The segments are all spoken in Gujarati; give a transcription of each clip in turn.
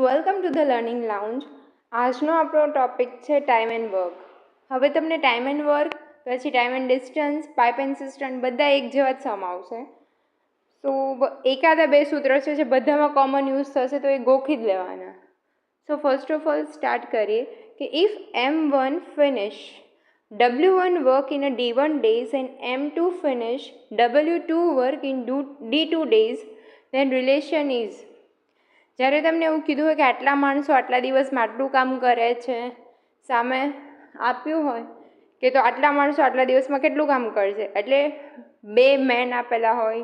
Welcome to the learning lounge. આજનો આપણો ટોપિક છે ટાઈમ એન્ડ વર્ક. હવે તમને ટાઈમ એન્ડ વર્ક, પછી time and distance, pipe and system બધા એક જેવા જ સમ આવશે. તો એકાદા બે સૂત્રો છે જે બધામાં કોમન યુઝ થશે, તો એ ગોખી જ લેવાના. So first of all start કરીએ કે if M1 finish W1 work in a D1 days and M2 finish W2 work in D2 days, then relation is. જ્યારે તમને એવું કીધું હોય કે આટલા માણસો આટલા દિવસમાં આટલું કામ કરે છે, સામે આપ્યું હોય કે તો આટલા માણસો આટલા દિવસમાં કેટલું કામ કરશે, એટલે બે મેન આપેલા હોય,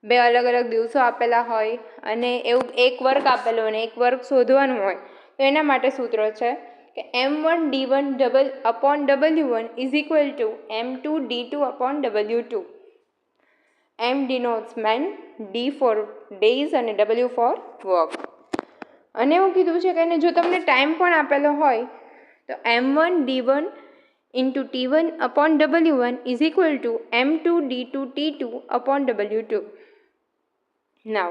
બે અલગ અલગ દિવસો આપેલા હોય અને એવું એક વર્ક આપેલો હોય અને એક વર્ક શોધવાનું હોય, તો એના માટે સૂત્ર છે કે M1 D1 double upon W1 is equal two M2 D2 upon W2. M denotes man, D for days અને W for work. અને એવું કીધું છે કે જો તમને ટાઈમ પણ આપેલો હોય તો M1 D1 into T1 upon W1 is equal to M2 D2 T2 upon W2. Now,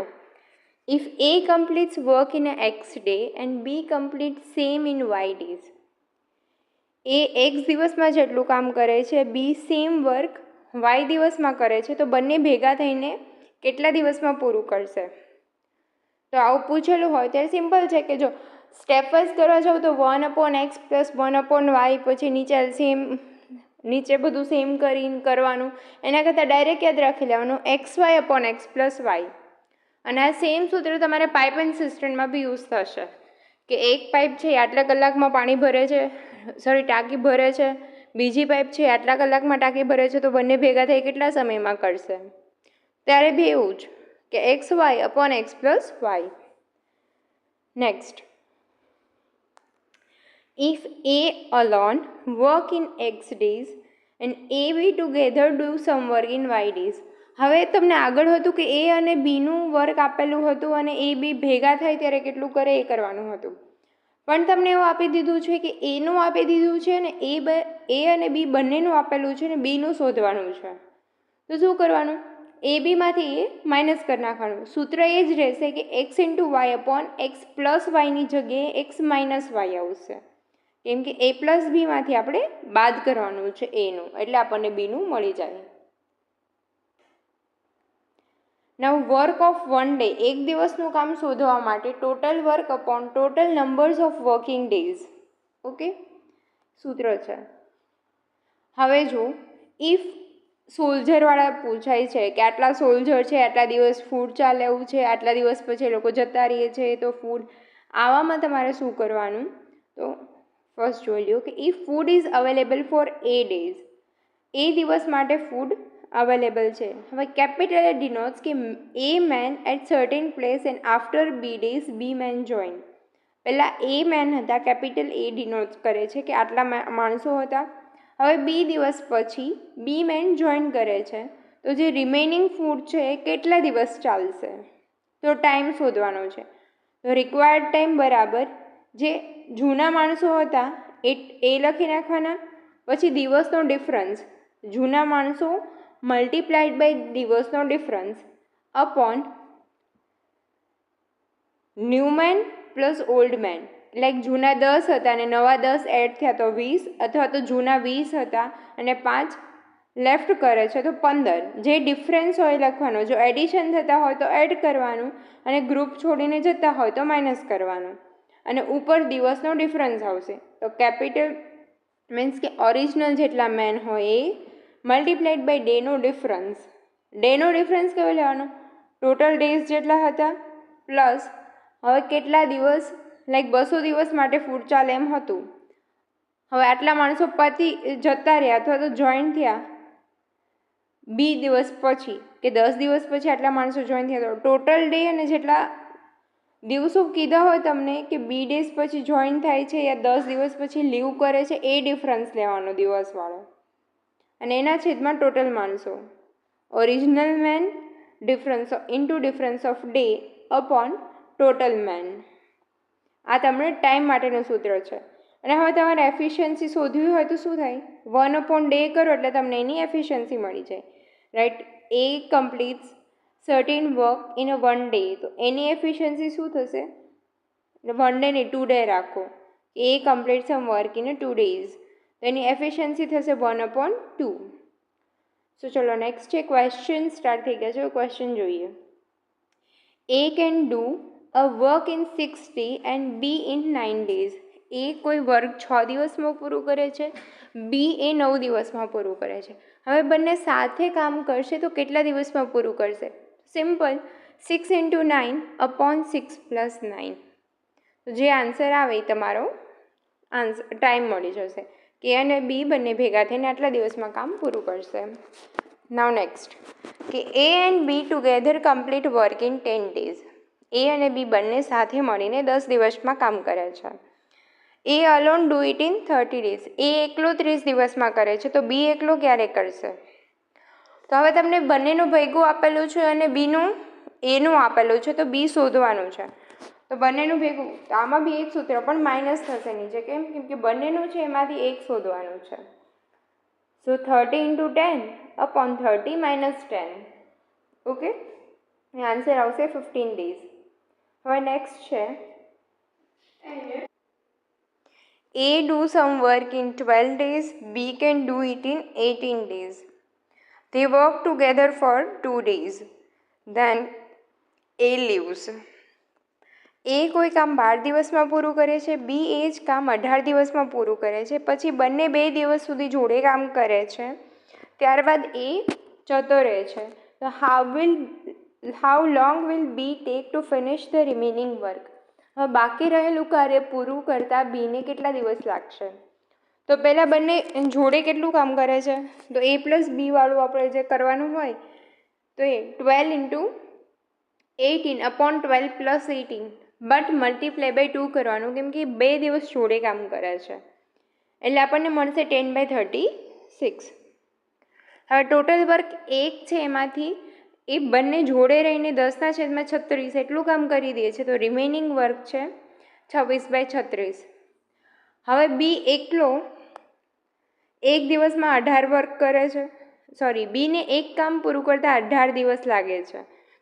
if A completes work in a X day and B completes same in Y days, A X દિવસમાં જેટલું કામ કરે છે, B સેમ વર્ક વાય દિવસમાં કરે છે, તો બંને ભેગા થઈને કેટલા દિવસમાં પૂરું કરશે? તો આવું પૂછેલું હોય ત્યારે સિમ્પલ છે કે જો સ્ટેપ વાઇઝ કરવા જાઉં તો 1/x પ્લસ 1/y, પછી નીચે બધું સેમ કરીને કરવાનું. એના કરતાં ડાયરેક્ટ યાદ રાખી લેવાનું XY/x પ્લસ વાય. અને આ સેમ સૂત્ર તમારે પાઇપ એન્ડ સિસ્ટમમાં બી યુઝ થશે કે એક પાઇપ છે એ આટલા કલાકમાં પાણી ભરે છે, ટાંકી ભરે છે, બીજી પાઇપ છે આટલા કલાકમાં ટાંકી ભરે છે, તો બંને ભેગા થઈ કેટલા સમયમાં કરશે? ત્યારે બી એવું જ કે XY/x plus y. Next, if A alone work in X days and AB together do some work in Y days. હવે તમને આગળ હતું કે A અને Bનું વર્ક આપેલું હતું અને A B ભેગા થાય ત્યારે કેટલું કરે એ કરવાનું હતું, પણ તમને એવું આપી દીધું છે કે એનું આપી દીધું છે ને A અને B બંનેનું આપેલું છે ને બીનું શોધવાનું છે. તો શું કરવાનું? એ બીમાંથી એ માઇનસ કરી નાખવાનું. સૂત્ર એ જ રહેશે કે x into y upon x plus વાયની જગ્યાએ એક્સ માઇનસ વાય આવશે, કેમ કે A પ્લસ બીમાંથી આપણે બાદ કરવાનું છે એનું, એટલે આપણને બીનું મળી જાય. નાઉ વર્ક ઓફ વન ડે, એક દિવસનું કામ શોધવા માટે total work upon total numbers of working days. Okay, સૂત્ર છે. હવે જો ઇફ સોલ્જરવાળા પૂછાય છે કે આટલા સોલ્જર છે, આટલા દિવસ ફૂડ ચાલે એવું છે, આટલા દિવસ પછી લોકો જતા રહીએ છે, તો ફૂડ આવામાં તમારે શું કરવાનું? તો ફર્સ્ટ જોઈ લો કે if food is available four A days, એ દિવસ માટે ફૂડ અવેલેબલ છે. હવે કેપિટલ ડિનોટ્સ કે A man at certain place and after B days B man join. પહેલાં A મેન હતા, કેપિટલ A ડિનોટ્સ કરે છે કે આટલા માણસો હતા. હવે બી દિવસ પછી બી મેન જોઈન કરે છે, તો જે રિમેનિંગ ફૂડ છે એ કેટલા દિવસ ચાલશે? તો ટાઈમ શોધવાનો છે. તો રિક્વાયર્ડ ટાઈમ બરાબર જે જૂના માણસો હતા એ લખી નાખવાના, પછી દિવસનો ડિફરન્સ, જૂના માણસો મલ્ટીપ્લાઇડ બાય દિવસનો difference upon new man plus old man. Like જૂના 10 હતા અને નવા 10 એડ થયા તો 20, અથવા તો જૂના 20 હતા અને 5 લેફ્ટ કરે છે તો 15. જે ડિફરન્સ હોય લખવાનો, જો એડિશન થતા હોય તો એડ કરવાનું અને ગ્રુપ છોડીને જતા હોય તો માઇનસ કરવાનું, અને ઉપર દિવસનો ડિફરન્સ આવશે. તો કેપિટલ મીન્સ કે ઓરિજિનલ જેટલા મેન હોય એ મલ્ટીપ્લાઇડ બાય ડેનો ડિફરન્સ. ડેનો ડિફરન્સ કયો લેવાનો? ટોટલ ડેઝ જેટલા હતા પ્લસ હવે કેટલા દિવસ, લાઈક 200 દિવસ માટે ફૂડ ચાલે એમ હતું. હવે આટલા માણસો જતા રહ્યા અથવા તો જોઈન થયા બી દિવસ પછી, કે 10 દિવસ પછી આટલા માણસો જોઈન થયા, તો ટોટલ ડે અને જેટલા દિવસો કીધા હોય તમને કે બી ડેઝ પછી જોઈન થાય છે યા 10 દિવસ પછી લીવ કરે છે, એ ડિફરન્સ લેવાનો દિવસવાળો, અને એના છેદમાં ટોટલ માણસો. Original man difference into difference of day upon total man. આ તમને ટાઈમ માટેનું સૂત્ર છે. અને હવે તમારે એફિશિયન્સી શોધવી હોય તો શું થાય? 1/day કરો એટલે તમને એની એફિશિયન્સી મળી જાય, right? A completes certain work in a 1 day, તો એની એફિશિયન્સી શું થશે? 1 ડે નહીં 2 ડે રાખો, A complete some work in 2 days, તો એની એફિશિયન્સી થશે 1/2. સો ચલો નેક્સ્ટ છે ક્વેશ્ચન સ્ટાર્ટ થઈ ગયા છે. ક્વેશ્ચન જોઈએ. A can do a work in 60 and B in 9 days. એ કોઈ વર્ક 6 દિવસમાં પૂરું કરે છે, બી એ 9 દિવસમાં પૂરું કરે છે. હવે બંને સાથે કામ કરશે તો કેટલા દિવસમાં પૂરું કરશે? સિમ્પલ, 6 × 9/6 + 9. તો જે આન્સર આવે એ તમારો ટાઈમ મળી જશે કે એ અને બી બંને ભેગા થઈને આટલા દિવસમાં કામ પૂરું કરશે. નાવ નેક્સ્ટ કે A and B together complete work in 10 days. A અને બી બંને સાથે મળીને 10 દિવસમાં કામ કરે છે. A alone do it in 30 days. A એકલો 30 દિવસમાં કરે છે, તો બી એકલો ક્યારે કરશે? તો હવે તમને બંનેનું ભેગું આપેલું છે અને બીનું એનું આપેલું છે, તો બી શોધવાનું છે. તો બંનેનું ભેગું, તો આમાં બી એક સૂત્ર પણ માઇનસ થશે નીચે. કેમ કે બંનેનું છે એમાંથી એક શોધવાનું છે. સો 30 × 10/30 - 10. ઓકે, આન્સર આવશે 15 days. હવે નેક્સ્ટ છે A do some work in 12 days, B can do it in 18 days. They work together for 2 days. Then A leaves. એ કોઈ કામ 12 દિવસમાં પૂરું કરે છે, બી એ જ કામ 18 દિવસમાં પૂરું કરે છે. પછી બંને 2 દિવસ સુધી જોડે કામ કરે છે, ત્યારબાદ એ જતો રહે છે. તો how long will be take to finish the remaining work? હવે બાકી રહેલું કાર્ય પૂરું કરતાં બીને કેટલા દિવસ લાગશે? તો પહેલાં બંને જોડે કેટલું કામ કરે છે? તો એ પ્લસ બી વાળું આપણે જે કરવાનું હોય તો એ 12 × 18/12 + 18, બટ મલ્ટીપ્લાય બાય 2 કરવાનું, કેમ કે 2 દિવસ જોડે કામ કરે છે, એટલે આપણને મળશે 10/36. હવે ટોટલ વર્ક 1 છે, એમાંથી એ બંને જોડે રહીને 10/36 એટલું કામ કરી દે છે, તો રિમેનિંગ વર્ક છે 26/36. હવે બી એકલો 1 દિવસમાં 18 વર્ક કરે છે, બીને એક કામ પૂરું કરતાં 18 દિવસ લાગે છે.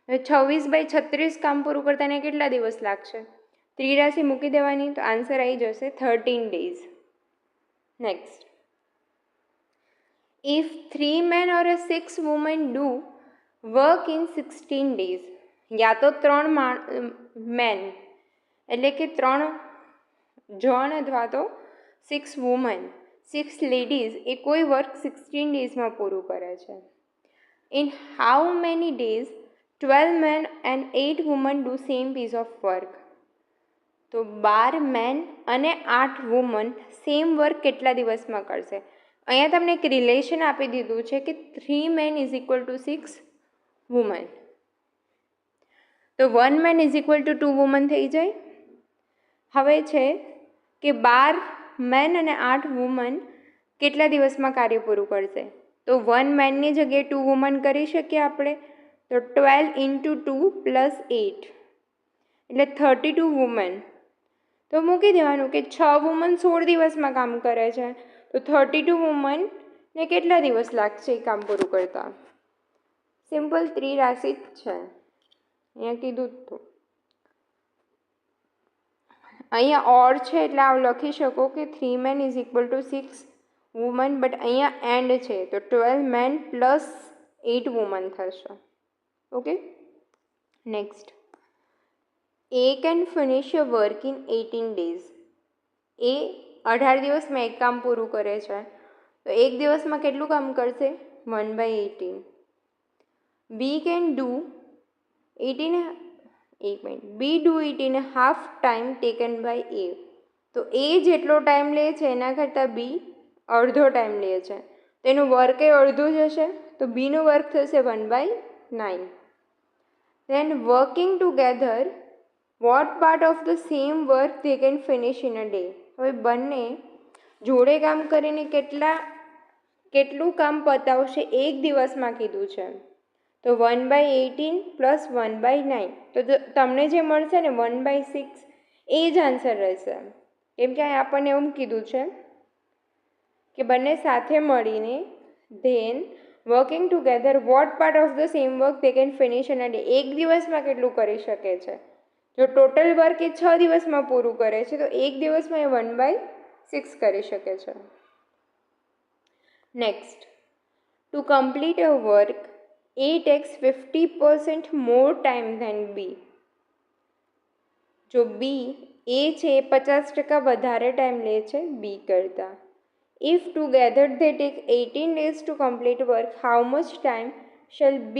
26/36 કામ પૂરું કરતાં એને કેટલા દિવસ લાગશે? ત્રિરાશી મૂકી દેવાની, તો આન્સર આવી જશે 13 days. Next, if 3 men or 6 women do work in 16 days. યા તો 3 મેન એટલે કે 3 જણ અથવા તો 6 વુમન 6 લેડીઝ એ કોઈ વર્ક 16 ડેઝમાં પૂરું કરે છે. In how many days 12 men and 8 women do same piece of work? તો 12 મેન અને 8 વુમન સેમ વર્ક કેટલા દિવસમાં કરશે? અહીંયા તમને એક રિલેશન આપી દીધું છે કે 3 men = 6 વુમન, તો 1 man = 2 વુમન થઈ જાય. હવે છે કે 12 મેન અને 8 વુમન કેટલા દિવસમાં કાર્ય પૂરું કરશે? તો 1 મેનની જગ્યાએ 2 વુમન કરી શકીએ આપણે, તો 12 × 2 + 8 એટલે 32 વુમન. તો મૂકી દેવાનું કે 6 વુમન 16 દિવસમાં કામ કરે છે, તો 32 વુમનને કેટલા દિવસ લાગશે એ કામ પૂરું કરતાં? સિમ્પલ ત્રિરાશી જ છે, અહીંયા કીધું જ હતું. અહીંયા ઓર છે એટલે આવું લખી શકો કે 3 men = 6 વુમન, બટ અહીંયા એન્ડ છે તો 12 men + 8 વુમન થશે. Okay, next, A can finish a work in 18 days. એ 18 દિવસમાં એક કામ પૂરું કરે છે, તો એક દિવસમાં કેટલું કામ કરશે? 1/18. B can do it in B do it in half time taken by A. તો એ જેટલો ટાઈમ લે છે એના કરતાં બી અડધો ટાઈમ લે છે, તો એનું વર્ક એ અડધું જ હશે, તો બીનું વર્ક થશે 1/9. Then working together what part of the same work they can finish in a day? હવે બંને જોડે કામ કરીને કેટલું કામ પતાવશે એક દિવસમાં કીધું છે, તો 1/18 + 1/9, તો તમને જે મળશે ને 1/6 એ જ આન્સર રહેશે. કેમ કે આપણને એવું કીધું છે કે બંને સાથે મળીને then working together what part of the same work they can finish in a day, એક દિવસમાં કેટલું કરી શકે છે, જો ટોટલ વર્ક એ 6 દિવસમાં પૂરું કરે છે તો એક દિવસમાં એ 1/6 કરી શકે છે. Next, to complete a work A takes 50% more time than B. જો બી એ છે એ 50% વધારે ટાઈમ લે છે બી કરતાં. If together they take 18 days to complete work, how much time shall B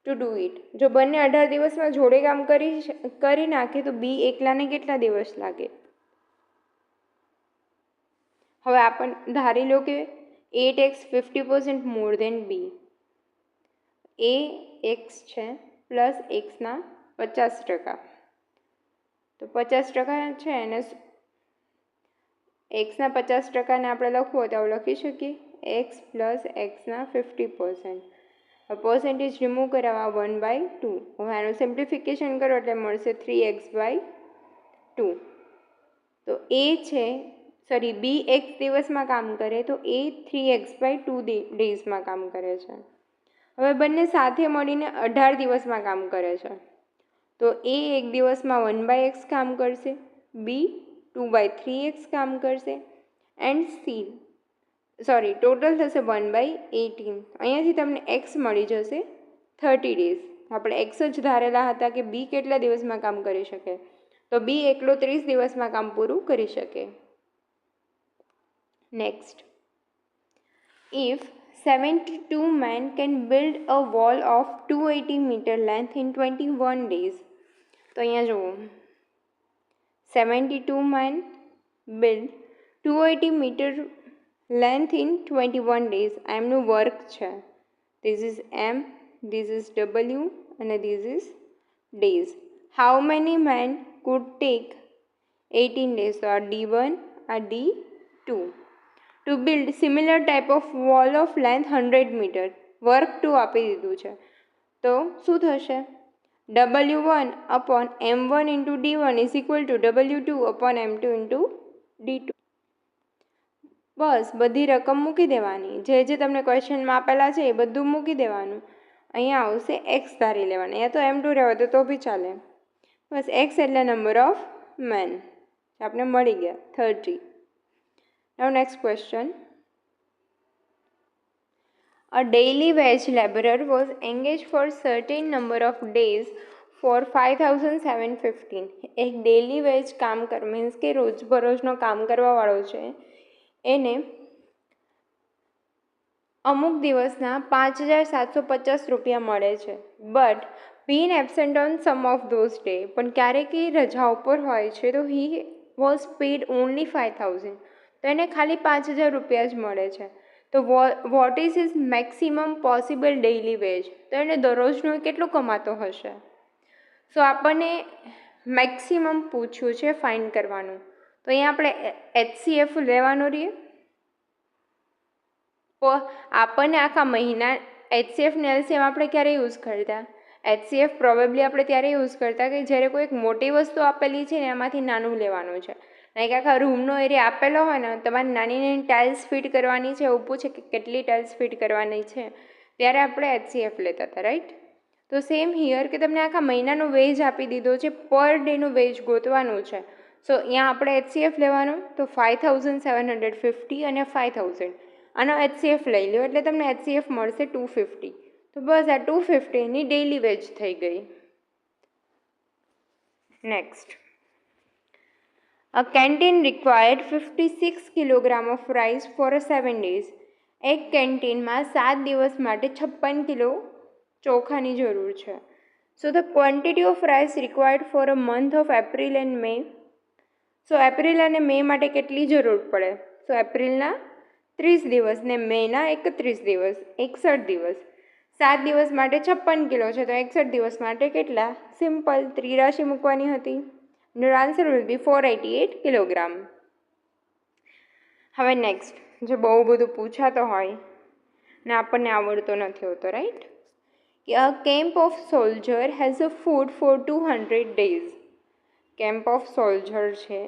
to do it? જો બંને 18 દિવસમાં જોડે કામ કરી નાખે તો બી એકલાને કેટલા દિવસ લાગે? હવે આપણે ધારી લો કે A takes 50% more than B. A x છે પ્લસ એક્સના 50%. તો 50% છે એને એક્સના 50%ને આપણે લખવું હોય તો આવું લખી શકીએ એક્સ પ્લસ એક્સના 50%. પર્સન્ટેજ રિમૂવ કરાવવા 1/2. હવે આનું સિમ્પ્લિફિકેશન કરો એટલે મળશે 3x/2. તો એ છે બી એક્સ દિવસમાં કામ કરે તો એ 3x/2 ડેઝમાં કામ કરે છે. હવે બંને સાથે મળીને 18 દિવસમાં કામ કરે છે તો એ એક દિવસમાં 1/x કામ કરશે, બી 2/3x કામ કરશે એન્ડ ટોટલ થશે 1/18. અહીંયાથી તમને એક્સ મળી જશે 30 ડેઝ. આપણે એક્સ જ ધારેલા હતા કે બી કેટલા દિવસમાં કામ કરી શકે, તો બી એકલો 30 દિવસમાં કામ પૂરું કરી શકે. Next, if 72 men can build a wall of 280 meter length in 21 days. તો અહીંયા જુઓ 72 men build 280 meter length in 21 days. આ એમનું વર્ક છે. This is M, this is W અને this is days. How many men could take 18 days? તો આ D1 આ D2. To build similar type of wall of length 100 meter. Work 2 આપી દીધું છે તો શું થશે? W1 upon M1 into D1 is equal to W2 upon M2 into D2. બસ બધી રકમ મૂકી દેવાની, જે તમને ક્વેશ્ચનમાં આપેલા છે એ બધું મૂકી દેવાનું. અહીંયા આવશે એક્સ ધારી લેવાનું, અહીંયા તો M2 રહેવા તો બી ચાલે. બસ એક્સ એટલે નંબર ઓફ મેન આપણે મળી ગયા 30. Now next question. A daily wage laborer was engaged for certain number of days for 5,715. એક ડેલી વેજ કામ મીન્સ કે રોજબરોજનો કામ કરવાવાળો છે એને અમુક દિવસના 5,750 રૂપિયા મળે છે. But been absent on some of those day, પણ ક્યારેક એ રજા ઉપર હોય છે તો હી વોઝ પેડ ઓનલી 5,000. તો એને ખાલી 5,000 રૂપિયા જ મળે છે. તો what is his maximum possible daily veg? તો એને દરરોજનું કેટલું કમાતો હશે? સો આપણને મેક્સિમમ પૂછ્યું છે ફાઇન્ડ કરવાનું. તો અહીંયા આપણે HCF લેવાનું રહીએ. આપણને આખા મહિના HCF ને LCM આપણે ક્યારે યુઝ કરતા? HCF પ્રોબેબલી આપણે ત્યારે યુઝ કરતા કે જ્યારે કોઈ એક મોટી વસ્તુ આપેલી છે ને એમાંથી નાનું લેવાનું છે. લાઈક આખા રૂમનો એરિયા આપેલો હોય ને, તમારે નાની નાની ટાઇલ્સ ફિટ કરવાની છે, એવું પૂછે કે કેટલી ટાઇલ્સ ફિટ કરવાની છે, ત્યારે આપણે HCF લેતા હતા, રાઈટ? તો સેમ હિયર કે તમને આખા મહિનાનો વેજ આપી દીધો છે, પર ડેનું વેજ ગોતવાનું છે. સો અહીંયા આપણે HCF લેવાનું, તો 5,750 અને 5,000 આનો HCF લઈ લો એટલે તમને HCF મળશે 250. તો બસ આ 250ની ડેઇલી વેજ થઈ ગઈ. Next, A canteen required 56 kilogram of rice for 7 days. એક કેન્ટીનમાં 7 દિવસ માટે 56 કિલો ચોખાની જરૂર છે. So the quantity of rice required for a month of April and May. So April અને મે માટે કેટલી જરૂર પડે? સો એપ્રિલના 30 દિવસ ને મેના 31 દિવસ, 61 દિવસ. 7 દિવસ માટે 56 કિલો છે તો 61 દિવસ માટે કેટલા? સિમ્પલ ત્રિરાશી મૂકવાની હતી. Your answer will be 488 kilogram. હવે નેક્સ્ટ, જે બહુ બધું પૂછાતો હોય ને આપણને આવડતો નથી હોતો, રાઈટ? કે a camp of soldier has a food for 200 days. Camp of soldier છે,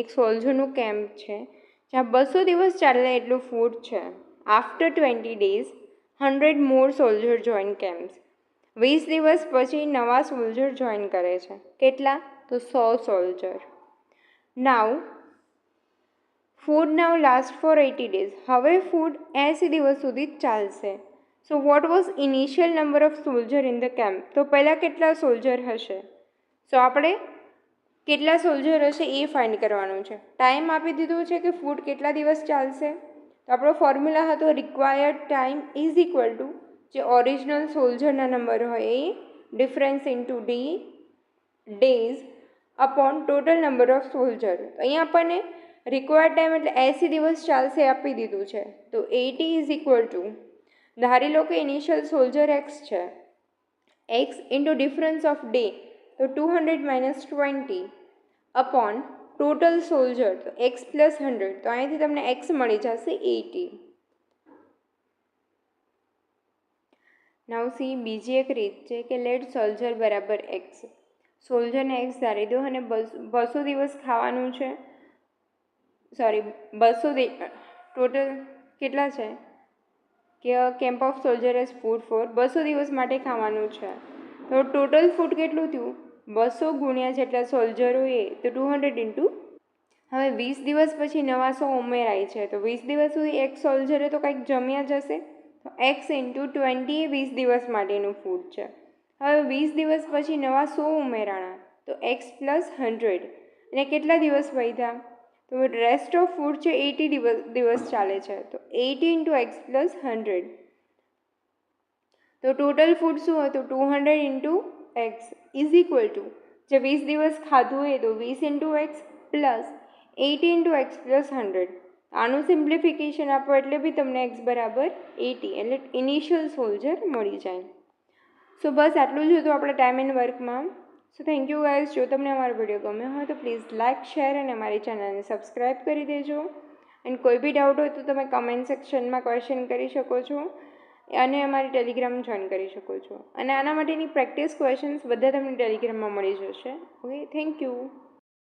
એક સોલ્જરનું કેમ્પ છે જ્યાં 200 દિવસ ચાલે એટલું ફૂડ છે. આફ્ટર 20 days 100 મોર સોલ્જર જોઈન કેમ્પ્સ. 20 દિવસ પછી નવા સોલ્જર જોઈન કરે છે. કેટલા? તો 100 સોલ્જર. નાવ ફૂડ નાવ લાસ્ટ ફોર 80 ડેઝ. હવે ફૂડ 80 દિવસ સુધી જ ચાલશે. So what was initial number of soldier in the camp? તો પહેલાં કેટલા સોલ્જર હશે? સો આપણે કેટલા સોલ્જર હશે એ ફાઇન્ડ કરવાનું છે. ટાઈમ આપી દીધો છે કે ફૂડ કેટલા દિવસ ચાલશે. તો આપણો ફોર્મ્યુલા હતો required time is equal to જે ઓરિજિનલ સોલ્જરના નંબર હોય એ difference into D days upon total number of soldier. અહીંયા આપણને રિક્વાયર્ડ ટાઈમ એટલે 80 દિવસ ચાલશે આપી દીધું છે. તો 80 ઇઝ ઇક્વલ ટુ ધારી લો કે ઇનિશિયલ સોલ્જર એક્સ છે, x into difference of day તો 200 માઇનસ 20 અપોન ટોટલ સોલ્જર તો એક્સ પ્લસ 100. તો અહીંયાથી તમને એક્સ મળી જશે 80. નાવ સી બીજી એક રીત છે કે લેટ સોલ્જર બરાબર એક્સ. સોલ્જરને એક્સ ધારી દો અને 200 દિવસ ખાવાનું છે. સોરી 200 ટોટલ કેટલા છે કે camp of soldier as food for 200 દિવસ માટે ખાવાનું છે. તો ટોટલ ફૂડ કેટલું થયું? 200 ગુણ્યા જેટલા સોલ્જરો એ તો 200 ઇન્ટુ. હવે 20 દિવસ પછી નવા 100 ઉમેરાય છે તો 20 દિવસ સુધી એક સોલ્જરે તો કંઈક જમ્યા જશે. તો એક્સ ઇન્ટુ 20 એ 20 દિવસ માટેનું ફૂડ છે. હવે 20 દિવસ પછી નવા 100 ઉમેરાણા તો એક્સ પ્લસ 100 અને કેટલા દિવસ વધ્યા? તો રેસ્ટ ઓફ ફૂડ છે 80 દિવસ ચાલે છે તો 80 ઇન્ટુ એક્સ પ્લસ 100. તો ટોટલ ફૂડ શું હતું? 200 into x is equal to જે 20 દિવસ ખાધું હોય તો 20 into x plus 80 into x plus 100. આનું સિમ્પ્લિફિકેશન આપો એટલે બી તમને એક્સ બરાબર 80 એટલે ઇનિશિયલ સોલ્જર મળી જાય. સો બસ આટલું જ હતું આપણા ટાઈમ એન્ડ વર્કમાં. So thank you guys. જો તમને અમારો વિડીયો ગમ્યો હોય તો પ્લીઝ લાઇક શેર અને અમારી ચેનલને સબસ્ક્રાઈબ કરી દેજો. એન્ડ કોઈ બી ડાઉટ હોય તો તમે કમેન્ટ સેક્શનમાં ક્વેશ્ચન કરી શકો છો અને અમારી ટેલિગ્રામ જોઈન કરી શકો છો. અને આના માટેની પ્રેક્ટિસ ક્વેશ્ચન્સ બધા તમને ટેલિગ્રામમાં મળી જશે. Okay, thank you.